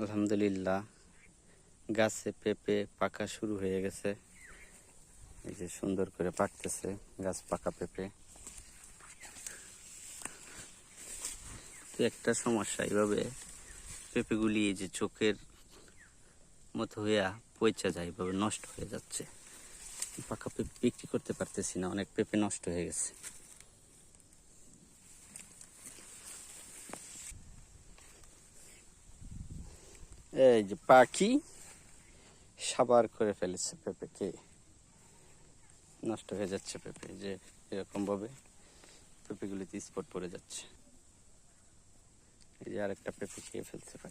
আলহামদুলিল্লাহ গাছে পেঁপে পাকা শুরু হয়ে গেছে। এই যে সুন্দর করে পাকতেছে গাছ পাকা পেঁপে। তো একটা সমস্যা, এইভাবে পেঁপেগুলি এই যে চোখের মতো হইয়া পচা যায়, এইভাবে নষ্ট হয়ে যাচ্ছে। পাকা পেঁপে বিক্রি করতে পারতেছি না, অনেক পেঁপে নষ্ট হয়ে গেছে। এই যে পাখি সাবার করে ফেলেছে পেঁপেকে, নষ্ট হয়ে যাচ্ছে পেঁপে। যে এরকম ভাবে পেঁপেগুলিতে স্পট পড়ে যাচ্ছে। এই যে আরেকটা পেঁপে খেয়ে ফেলছে পাখি।